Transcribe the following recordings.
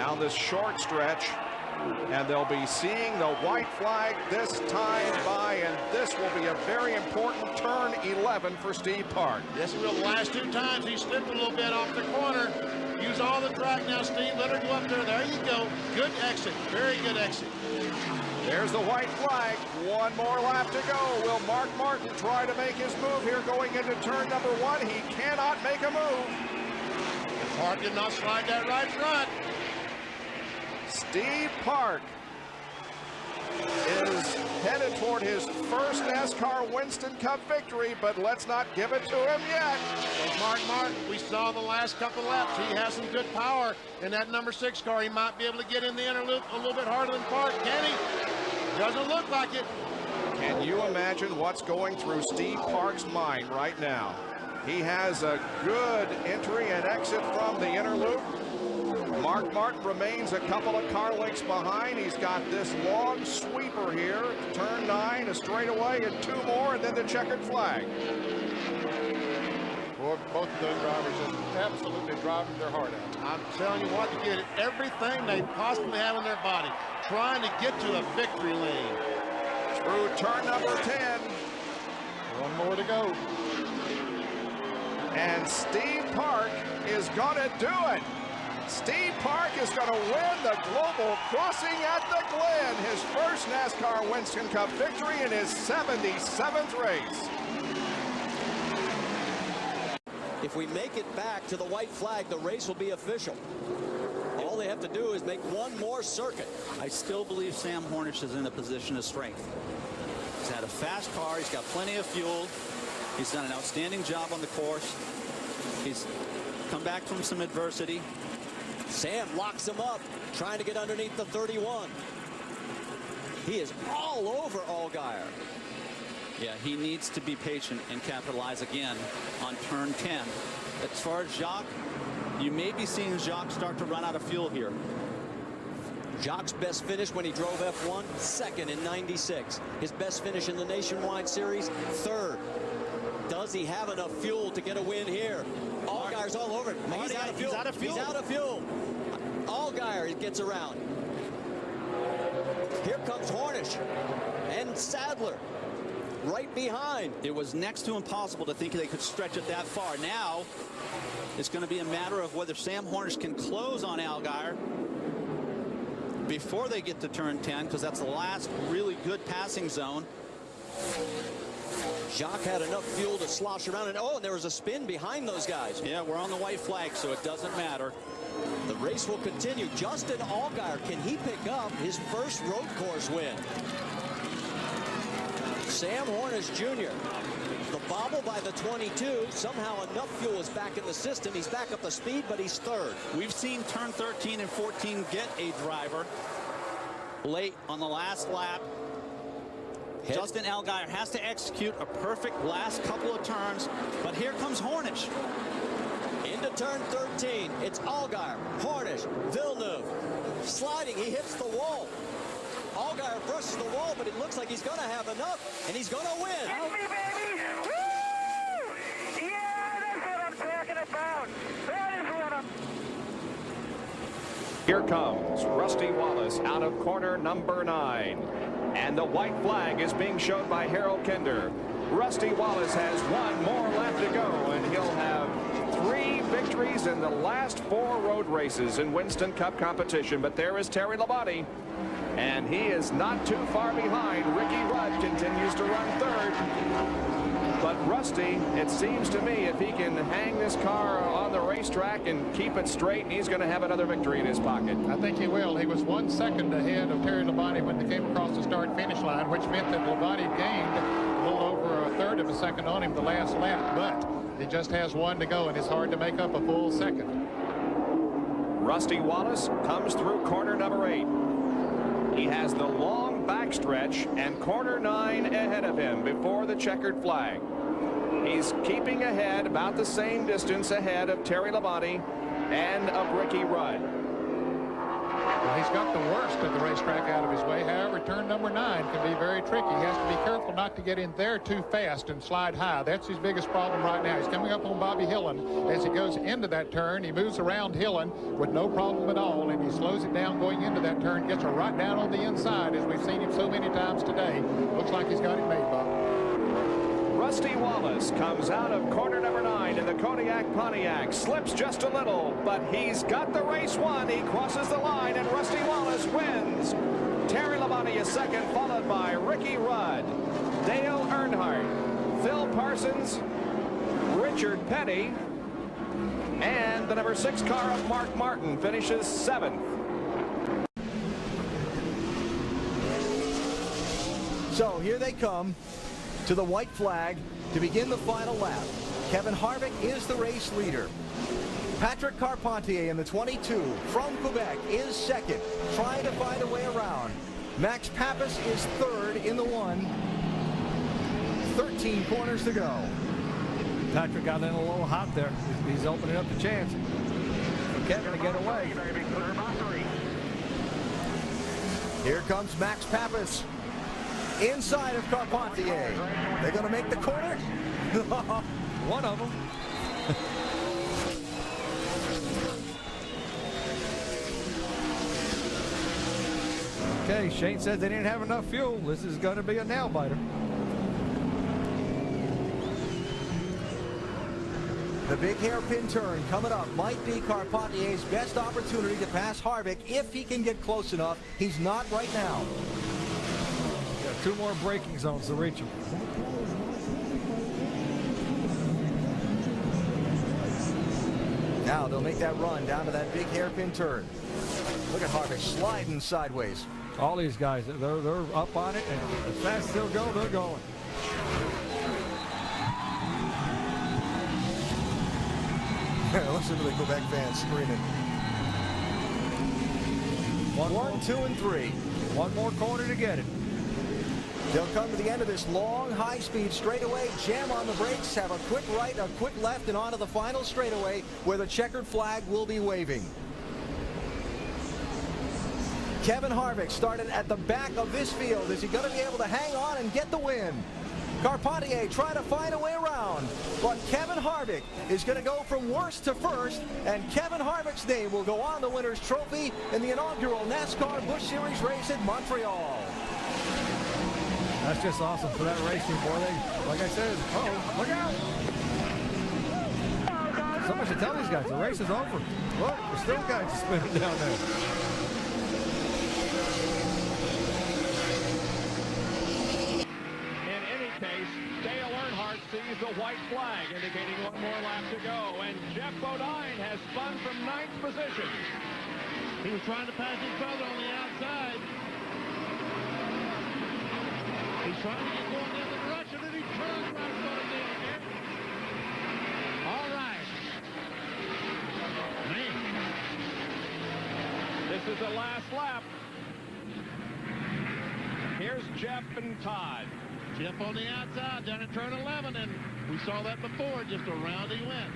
down this short stretch. And they'll be seeing the white flag this time by, and this will be a very important turn 11 for Steve Park. Yes, he will. The last two times he slipped a little bit off the corner. Use all the track now, Steve. Let her go up there. There you go. Good exit. Very good exit. There's the white flag. One more lap to go. Will Mark Martin try to make his move here going into turn number 1? He cannot make a move. Park did not slide that right front. Steve Park is headed toward his first NASCAR Winston Cup victory, but let's not give it to him yet. Well, Mark Martin, we saw the last couple laps. He has some good power in that number 6 car. He might be able to get in the inner loop a little bit harder than Park. Can he? Doesn't look like it. Can you imagine what's going through Steve Park's mind right now? He has a good entry and exit from the inner loop. Mark Martin remains a couple of car lengths behind. He's got this long sweeper here, turn 9, a straightaway, and 2 more, and then the checkered flag. Boy, both of those drivers are absolutely driving their heart out. I'm telling you what, to get everything they possibly have in their body, trying to get to a victory lane. Through turn number 10. One more to go. And Steve Park is going to do it. Steve Park is going to win the Global Crossing at the Glen, his first NASCAR Winston Cup victory in his 77th race. If we make it back to the white flag, the race will be official. All they have to do is make one more circuit. I still believe Sam Hornish is in a position of strength. He's had a fast car. He's got plenty of fuel. He's done an outstanding job on the course. He's come back from some adversity. Sam locks him up, trying to get underneath the 31. He is all over Allgaier. Yeah, he needs to be patient and capitalize again on turn 10. As far as Jacques, you may be seeing Jacques start to run out of fuel here. Jacques' best finish when he drove F1, 2nd in 96. His best finish in the Nationwide Series, 3rd. Does he have enough fuel to get a win here? Allgaier's all over it. He's out of fuel. He's out of fuel. He's out of fuel. Allgaier gets around. Here comes Hornish and Sadler right behind. It was next to impossible to think they could stretch it that far. Now it's going to be a matter of whether Sam Hornish can close on Allgaier before they get to turn 10, because that's the last really good passing zone. Jacques had enough fuel to slosh around, and oh, there was a spin behind those guys. Yeah, we're on the white flag, so it doesn't matter. The race will continue. Justin Allgaier, can he pick up his first road course win? Sam Hornish Jr. The bobble by the 22. Somehow enough fuel is back in the system. He's back up the speed, but he's 3rd. We've seen turn 13 and 14 get a driver late on the last lap. Justin Allgaier has to execute a perfect last couple of turns, but here comes Hornish. Into turn 13, it's Allgaier, Hornish, Villeneuve. Sliding, he hits the wall. Allgaier brushes the wall, but it looks like he's going to have enough, and he's going to win. Hit me, baby! Woo! Yeah, that's what I'm talking about. That is what I'm... Here comes Rusty Wallace out of corner number 9. And the white flag is being shown by Harold Kinder. Rusty Wallace has one more lap to go, and he'll have 3 victories in the last 4 road races in Winston Cup competition. But there is Terry Labonte, and he is not too far behind. Ricky Rudd continues to run 3rd. But Rusty, it seems to me, if he can hang this car on the racetrack and keep it straight, he's going to have another victory in his pocket. I think he will. He was 1 second ahead of Terry Labonte when they came across the start-finish line, which meant that Labonte gained a little over a 1/3 of a second on him the last lap. But he just has 1 to go, and it's hard to make up a full second. Rusty Wallace comes through corner number 8. He has the long backstretch and corner 9 ahead of him before the checkered flag. He's keeping ahead, about the same distance ahead of Terry Labonte and of Ricky Rudd. Well, he's got the worst of the racetrack out of his way. However, turn number 9 can be very tricky. He has to be careful not to get in there too fast and slide high. That's his biggest problem right now. He's coming up on Bobby Hillen. As he goes into that turn, he moves around Hillen with no problem at all, and he slows it down going into that turn, gets her right down on the inside, as we've seen him so many times today. Looks like he's got it made, Bob. Rusty Wallace comes out of corner number 9 in the Kodiak Pontiac. Slips just a little, but he's got the race won. He crosses the line, and Rusty Wallace wins. Terry Labonte is second, followed by Ricky Rudd, Dale Earnhardt, Phil Parsons, Richard Petty, and the number 6 car of Mark Martin finishes 7th. So here they come to the white flag to begin the final lap. Kevin Harvick is the race leader. Patrick Carpentier in the 22 from Quebec is second, trying to find a way around. Max Pappas is third in the 1. 13 corners to go. Patrick got in a little hot there. He's opening up the chance for Kevin to get away. Here comes Max Pappas inside of Carpentier. They're going to make the corner. One of them. Okay, Shane says they didn't have enough fuel. This is going to be a nail biter. The big hairpin turn coming up might be Carpentier's best opportunity to pass Harvick if he can get close enough. He's not right now. Got 2 more braking zones to reach him. Now they'll make that run down to that big hairpin turn. Look at Harvick sliding sideways. All these guys, they're up on it, and as fast as they'll go, they're going. Listen to the Quebec fans screaming. 1, 2, and 3. One more corner to get it. They'll come to the end of this long, high-speed straightaway, jam on the brakes, have a quick right, a quick left, and onto the final straightaway where the checkered flag will be waving. Kevin Harvick started at the back of this field. Is he going to be able to hang on and get the win? Carpentier trying to find a way around, but Kevin Harvick is going to go from worst to first, and Kevin Harvick's name will go on the winner's trophy in the inaugural NASCAR Busch Series race in Montreal. That's just awesome for that racing, boy. They, like I said, look out! Somebody should tell these guys the race is over. Look, there's still guys spinning down there. Dale Earnhardt sees the white flag indicating 1 more lap to go, and Jeff Bodine has spun from 9th position. He was trying to pass his brother on the outside. He's trying to get going the other direction, and he turns right in front of him here. All right. Man. This is the last lap. Here's Jeff and Todd. Jeff on the outside down at turn 11, and we saw that before, just around he went.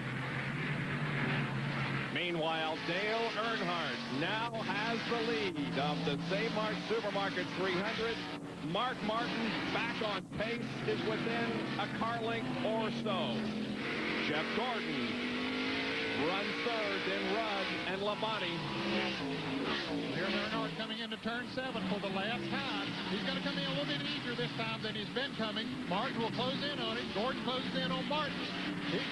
Meanwhile, Dale Earnhardt now has the lead of the Save Mart Supermarket 300. Mark Martin back on pace, is within a car length or so. Jeff Gordon runs third, then Rudd and Labonte. Here's Earnhardt coming into turn 7 for the last time. He's going to come in a little bit easier this time than he's been coming. Martin will close in on him. Gordon closes in on Martin.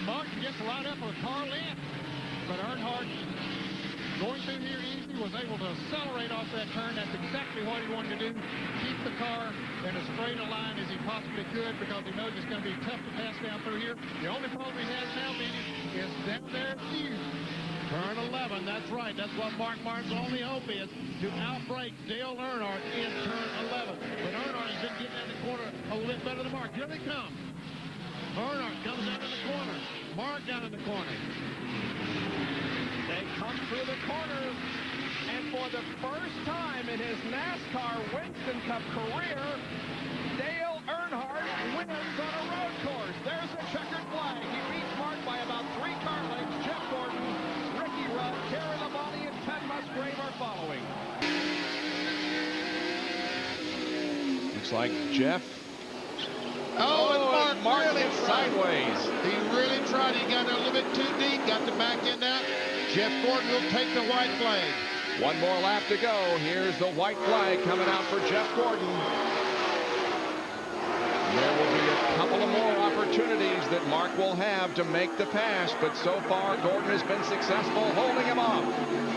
Martin gets right up a car length. But Earnhardt, going through here easy, was able to accelerate off that turn. That's exactly what he wanted to do. Keep the car in as straight a line as he possibly could, because he knows it's going to be tough to pass down through here. The only problem he has now, Benny, is down there at Hughes. Turn 11, that's right. That's what Mark Martin's only hope is, to outbreak Dale Earnhardt in turn 11. But Earnhardt has been getting in the corner a little bit better than Mark. Here they come. Earnhardt comes out in the corner. Mark down in the corner. They come through the corner, and for the first time in his NASCAR Winston Cup career, Dale Earnhardt wins on a road course. There's a checkered flag. He beats Mark by about 3 car lengths. Jeff Gordon, Ricky Rudd, Terry Labonte, and Ted Musgrave are following. Looks like Jeff. Oh, and Mark really really sideways. He really tried. He got a little bit too deep. Got the back end out. Jeff Gordon will take the white flag. One more lap to go. Here's the white flag coming out for Jeff Gordon. There will be a couple of more opportunities that Mark will have to make the pass, but so far Gordon has been successful holding him off.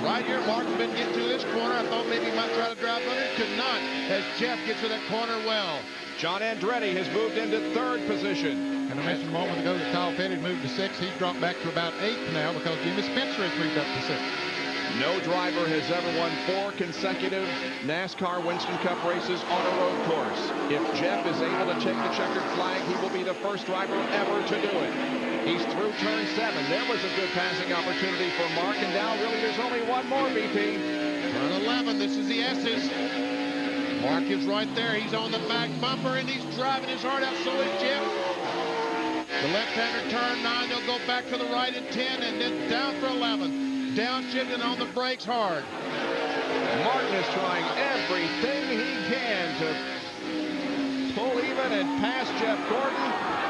Right here, Mark's been getting to this corner. I thought maybe he might try to drive under. Could not, as Jeff gets to that corner well. John Andretti has moved into third position. And I mentioned a moment ago that Kyle Petty moved to 6th. He's dropped back to about 8th now because Jimmy Spencer has moved up to 6th. No driver has ever won 4 consecutive NASCAR Winston Cup races on a road course. If Jeff is able to take the checkered flag, he will be the first driver ever to do it. He's through turn 7. There was a good passing opportunity for Mark, and now really there's only one more, BP. Turn 11, this is the S's. Mark is right there. He's on the back bumper, and he's driving his heart out. So is Jeff. The left-hander turn 9. They'll go back to the right in 10, and then down for 11. Downshifting on the brakes hard. Martin is trying everything he can to pull even and pass Jeff Gordon.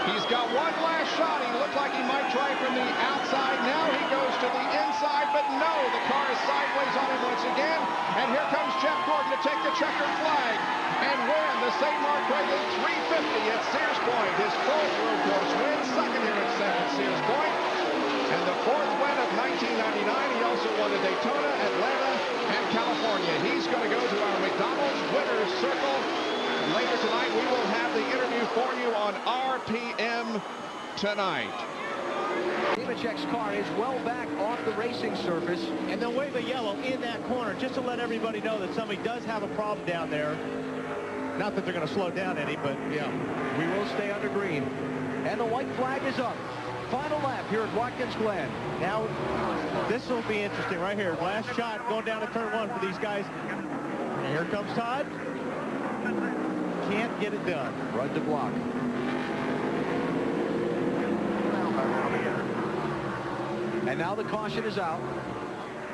He's got one last shot. He looked like he might try from the outside. Now he goes to the inside, but no, the car is sideways on him once again. And here comes Jeff Gordon to take the checkered flag and win the St. Mark Prelude 350 at Sears Point. His 4th road course win, second here at Sears Point. And the 4th win of 1999. He also won the Daytona, Atlanta, and California. He's going to go to our McDonald's Winner's Circle. Later tonight, we will have the interview for you on RPM tonight. Nemechek's car is well back off the racing surface. And they'll wave a yellow in that corner just to let everybody know that somebody does have a problem down there. Not that they're going to slow down any, but yeah. We will stay under green. And the white flag is up. Final lap here at Watkins Glen. Now, this will be interesting right here. Last shot going down to turn 1 for these guys. And here comes Todd. Can't get it done. Run to block. And now the caution is out.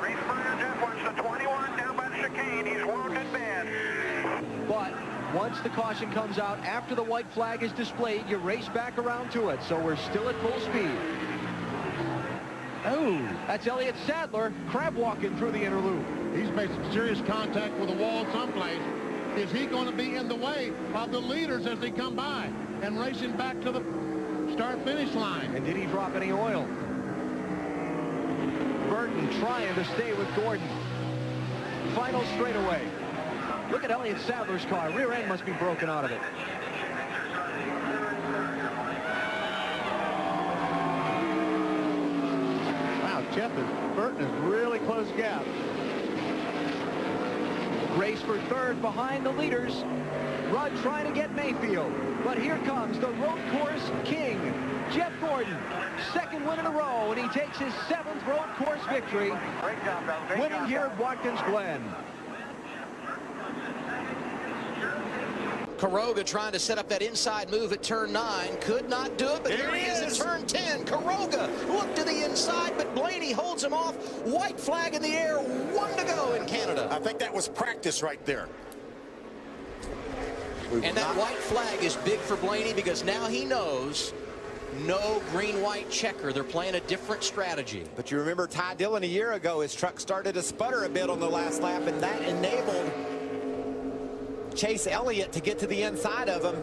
Race fire, Jeff wants the 21 down by the chicane. He's wounded bad. But once the caution comes out, after the white flag is displayed, you race back around to it. So we're still at full speed. Oh, that's Elliott Sadler crab walking through the inner loop. He's made some serious contact with the wall someplace. Is he going to be in the way of the leaders as they come by and racing back to the start-finish line? And did he drop any oil? Burton trying to stay with Gordon. Final straightaway. Look at Elliott Sadler's car. Rear end must be broken out of it. Wow, Burton is really close gap. Race for 3rd behind the leaders. Rudd trying to get Mayfield. But here comes the road course king, Jeff Gordon. 2nd win in a row, and he takes his 7th road course victory. Great job, Bell. Great Winning job, here Bell. at Watkins Glen. Quiroga trying to set up that inside move at turn 9. Could not do it, but here he is at turn 10. Quiroga looked to the inside, but Blaney holds him off. White flag in the air. 1 to go in Canada. I think that was practice right there. And that white flag is big for Blaney because now he knows no green-white checker. They're playing a different strategy. But you remember Ty Dillon a year ago, his truck started to sputter a bit on the last lap, and that enabled Chase Elliott to get to the inside of him.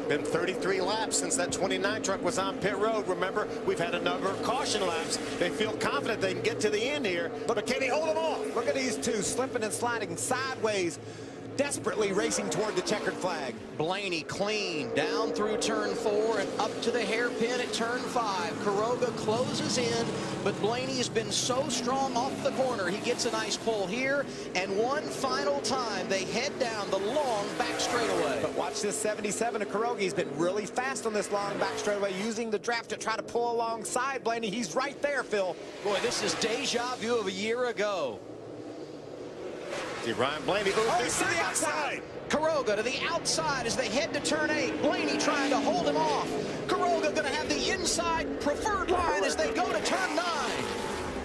Been 33 laps since that 29 truck was on pit road. Remember, we've had a number of caution laps. They feel confident they can get to the end here, but can he hold them off? Look at these two slipping and sliding sideways, desperately racing toward the checkered flag. Blaney clean down through turn 4 and up to the hairpin at turn 5. Quiroga closes in, but Blaney has been so strong off the corner. He gets a nice pull here, and one final time they head down the long back straightaway. But watch this 77 of Quiroga. He's been really fast on this long back straightaway, using the draft to try to pull alongside Blaney. He's right there, Phil. Boy, this is deja vu of a year ago. See Ryan Blaney. Oh, he's to the outside. Quiroga to the outside as they head to turn 8. Blaney trying to hold him off. Quiroga going to have the inside preferred line as they go to turn 9.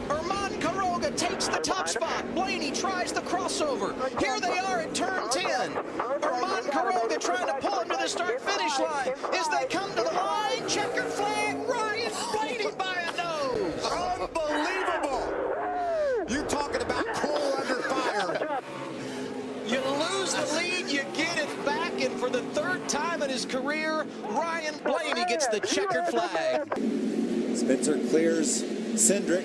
Herman Quiroga takes the top spot. Blaney tries the crossover. Here they are at turn 10. Herman Quiroga slide as they come to the line. Checkered flag, Ryan Blaney by a nose. Unbelievable. You're talking about coal under fire. You lose the lead, you get it back, and for the third time in his career, Ryan Blaney gets the checkered flag. Spencer clears Cindric.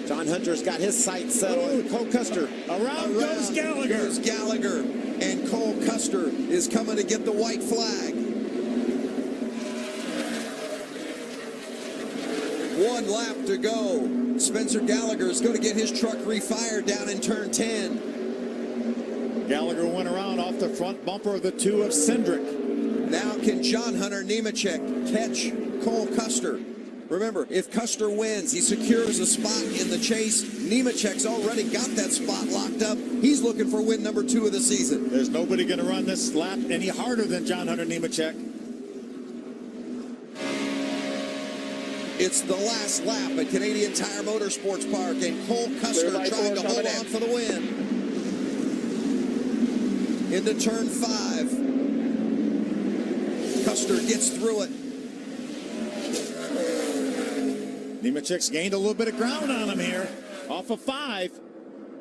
John Hunter's got his sights set on Cole Custer. Around goes Gallagher. Goes Gallagher, and Cole Custer is coming to get the white flag. 1 lap to go. Spencer Gallagher is going to get his truck refired down in turn 10. Gallagher went around off the front bumper of the 2 of Cindric. Now can John Hunter Nemechek catch Cole Custer? Remember, if Custer wins, he secures a spot in the chase. Nemechek's already got that spot locked up. He's looking for win number 2 of the season. There's nobody going to run this lap any harder than John Hunter Nemechek. It's the last lap at Canadian Tire Motorsports Park, and Cole Custer trying to hold on for the win. Into turn 5. Custer gets through it. Nemechek's gained a little bit of ground on him here, off of 5.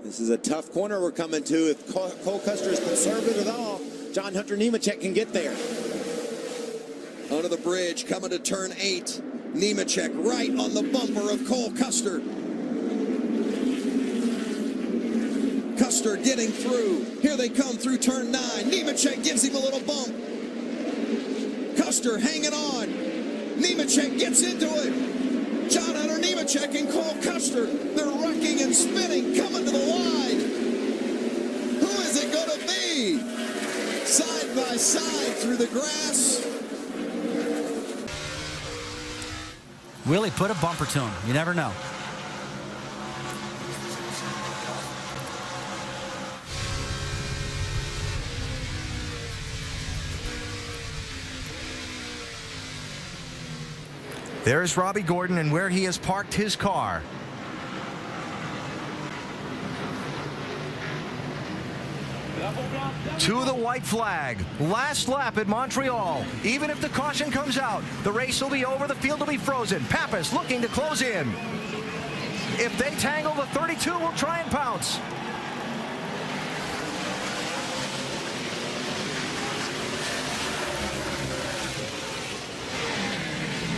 This is a tough corner we're coming to. If Cole Custer is conservative at all, John Hunter Nemechek can get there. Under the bridge, coming to turn 8. Nemechek right on the bumper of Cole Custer. Custer getting through. Here they come through turn 9. Nemechek gives him a little bump. Custer hanging on. Nemechek gets into it. John Hunter Nemechek and Cole Custer. They're wrecking and spinning, coming to the line. Who is it going to be? Side by side through the grass. Willie, put a bumper to him. You never know. There's Robbie Gordon and where he has parked his car. To the white flag. Last lap at Montreal. Even if the caution comes out, the race will be over, the field will be frozen. Pappas looking to close in. If they tangle, the 32 will try and pounce.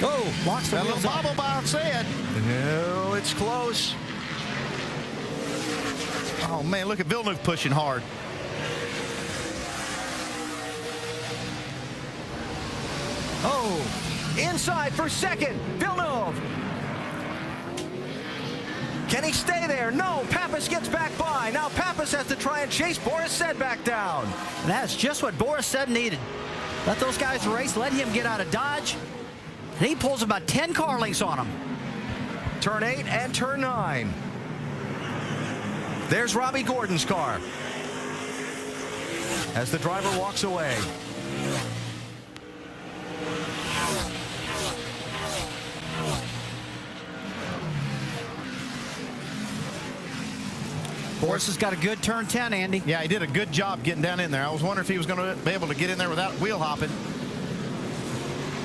Oh, locks the that wheels little up. bobble bounce in. No, it's close. Oh, man, look at Villeneuve pushing hard. Oh, inside for second. Villeneuve. Can he stay there? No, Pappas gets back by. Now Pappas has to try and chase Boris Said back down. And that's just what Boris Said needed. Let those guys race, let him get out of Dodge. And he pulls about 10 car lengths on him. Turn 8 and turn 9. There's Robbie Gordon's car as the driver walks away. Boris has got a good turn 10, Andy. Yeah, he did a good job getting down in there. I was wondering if he was going to be able to get in there without wheel hopping.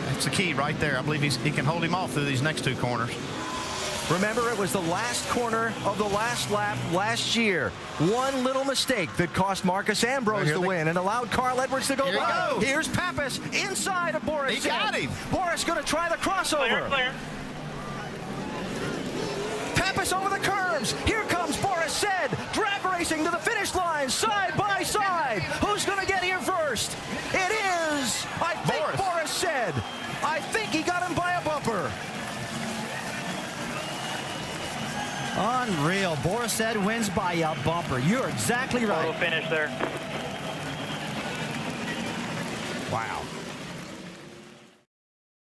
That's the key right there. I believe he can hold him off through these next 2 corners. Remember, it was the last corner of the last lap last year. One little mistake that cost Marcus Ambrose the win and allowed Carl Edwards to go by. Here's Pappas inside of Boris. He got him. Boris going to try the crossover. Clear. Pappas over the curves. Here comes Boris Said, drag racing to the finish line, side by side. Who's going to get here first? It is, I think, Boris Said. I think he got him by a bumper. Unreal. Boris Said wins by a bumper. You're exactly right. Total finish there. Wow.